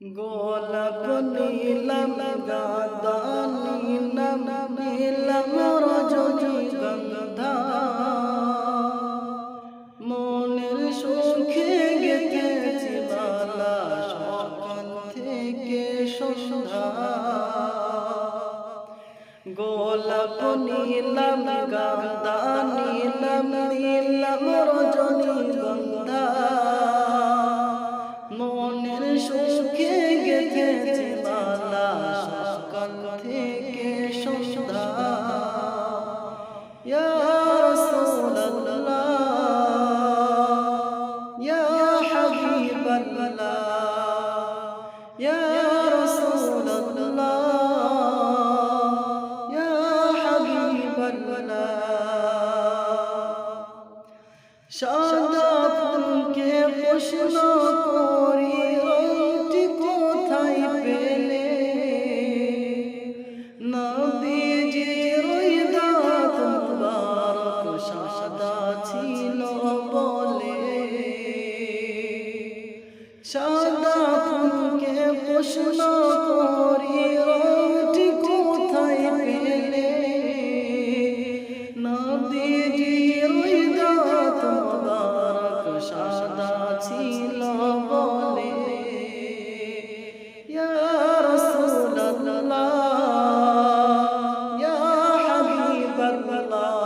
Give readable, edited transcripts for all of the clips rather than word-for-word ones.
গোলাপ নীলাম গাঁদা নীলাম নীলাম রজনীগন্ধা মনের সুখে গেথেছি মালা সকাল থেকে সন্ধ্যা। গোলাপ নীলাম গাঁদা নীলাম নীলাম রজনীগন্ধা মনের সুখে গেথেছি মালা সকাল থেকে সন্ধ্যা। ইয়া রাসূলুল্লাহ ইয়া হাবিবাল্লাহ ইয়া রাসূলুল্লাহ ইয়া হাবিবাল্লাহ। সাদা ফুলকে প্রশ্ন করি রংটি কোথায় পেলে, নবীজির ওই দাঁত মুবারক সাদা ছিল বলে। সাদা ফুলকে প্রশ্ন করি রংটি কোথায় পেলে, নবীজির ওই দাঁত মুবারক সাদা ছিল বলে। ইয়া রাসূলুল্লাহ ইয়া হাবিবাল্লাহ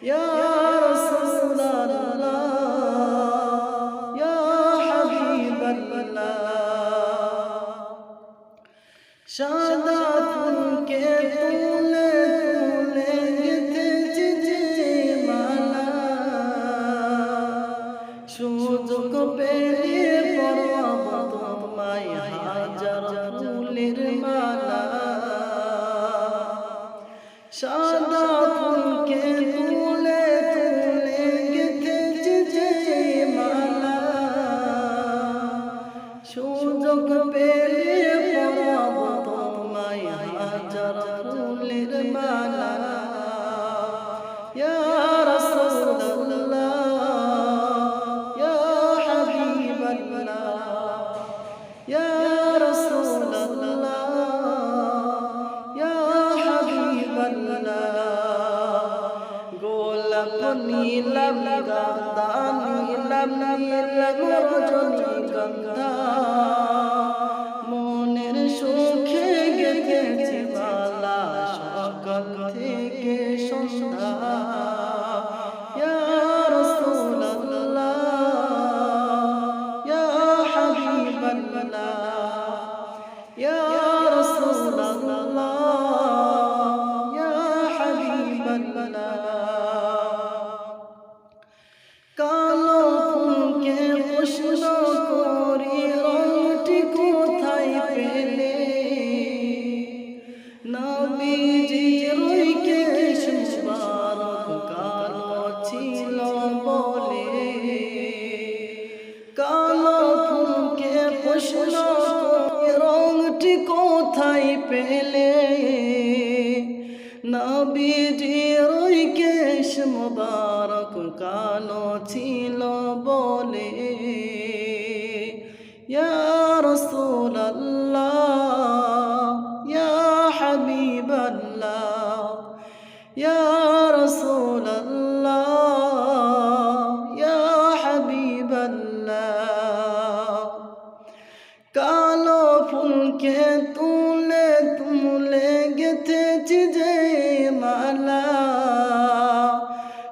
ইয়া রাসূলুল্লাহ ইয়া হাবিবাল্লাহ। সাদা ফুলকে তুলে তুলে গেথেছি যে মালা, সুযোগ পেলে পরাব তোমায় হাজার ফুলের মালা। সাদা ফুলকে তুলে তুলে গেথেছি যে মালা, সুযোগ পেলে পরাব তোমায় হাজার ফুলের মালা। ইয়া রাসূলুল্লাহ ইয়া হাবিবাল্লাহ ইয়া রাসূলুল্লাহ ইয়া হাবিবাল্লাহ। গোলাপ নীলাম গাঁদা নীলাম নীলাম রজনীগন্ধা মনের সুখে গেথেছি মালা সকাল থেকে সন্ধ্যা। ইয়া রাসূলুল্লাহ ইয়া হাবিবাল্লাহ ইয়া রাসূলুল্লাহ ইয়া হাবিবাল্লাহ। কালো ফুলকে প্রশ্ন করি রংটি কোথায় পেলে, নবীজির ওই কেশ মুবারক কালো ছিল বলে। কালো ফুলকে প্রশ্ন করি রংটি কোথায় পেলে, নবীজির ওই কেশ মুবারক কালো ছিল বলে। ইয়া রাসূলুল্লাহ ইয়া হাবিবাল্লাহ ইয়া রাসূলুল্লাহ ইয়া হাবিবাল্লাহ। কালো ফুলকে তুলে তুলে গেথেছি যে মালা,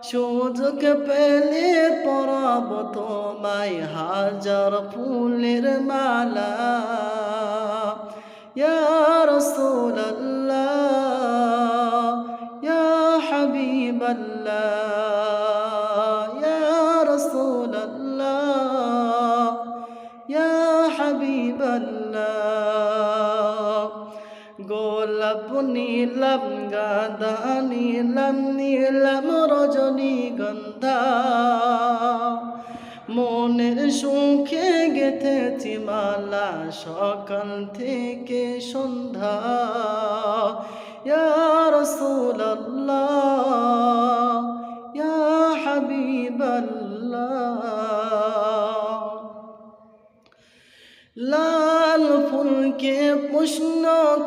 সুযোগ পেলে পরাব তোমায় হাজার ফুলের মালা। ইয়া রাসূলুল্লাহ ইয়া হাবিবাল্লাহ ইয়া রাসূলুল্লাহ ইয়া হাবিবাল্লাহ। গোলাপ নীলাম গাঁদা নীলাম নীলাম রজনীগন্ধা মনের সুখে গেথেছি মালা সকাল থেকে সন্ধ্যা। ইয়া রাসূলুল্লাহ ইয়া হাবিবাল্লাহ। লা লাল ফুলকে প্রশ্ন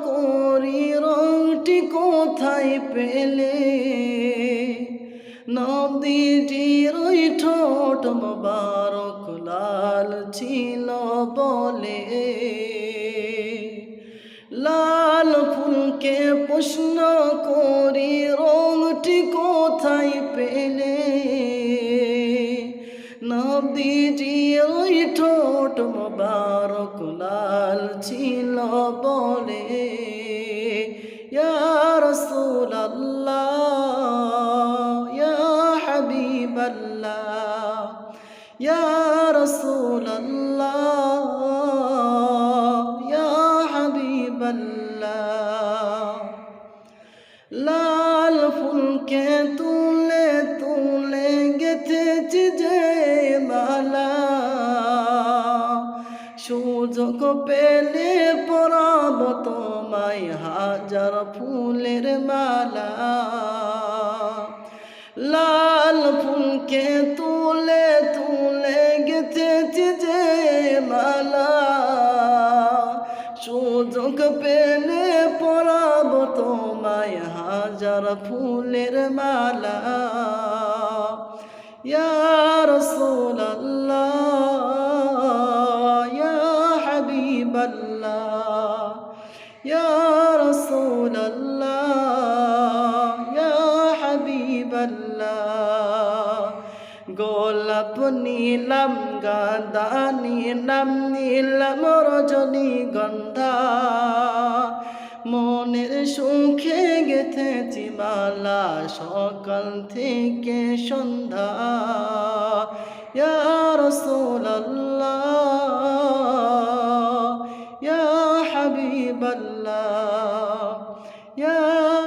করি রংটি কোথায় পেলে নবীজির ওই ঠোঁট মোবারক লাল ছিল বলে লাল ফুলকে প্রশ্ন করি রংটি কোথায় পেলে নবীজির ওই ঠোঁট মোবারক লাল ছিল বলে ইয়া রাসূলুল্লাহ ইয়া হাবিবাল্লাহ ইয়া রাসূলুল্লাহ ইয়া হাবিবাল্লাহ লাল ফুলকে তুলে তুলে গেথেছি যে মালা সুযোগ পেলে পরাব তোমায় হাজার ফুলের মালা লাল ফুলকে তুলে তুলে গেথেছি যে মালা সুযোগ পেলে পরাব তোমায় হাজার ফুলের মালা ইয়া রাসূলুল্লাহ ইয়া হাবিবাল্লাহ ইয়া রাসূলুল্লাহ ইয়া হাবিবাল্লাহ গোলাপ নীলাম গাঁদা নীলাম নীলাম রজনীগন্ধা মনের সুখে গেথেছি মালা সকাল থেকে সন্ধ্যা ইয়া রাসূলুল্লাহ ইয়া হাবিবাল্লাহ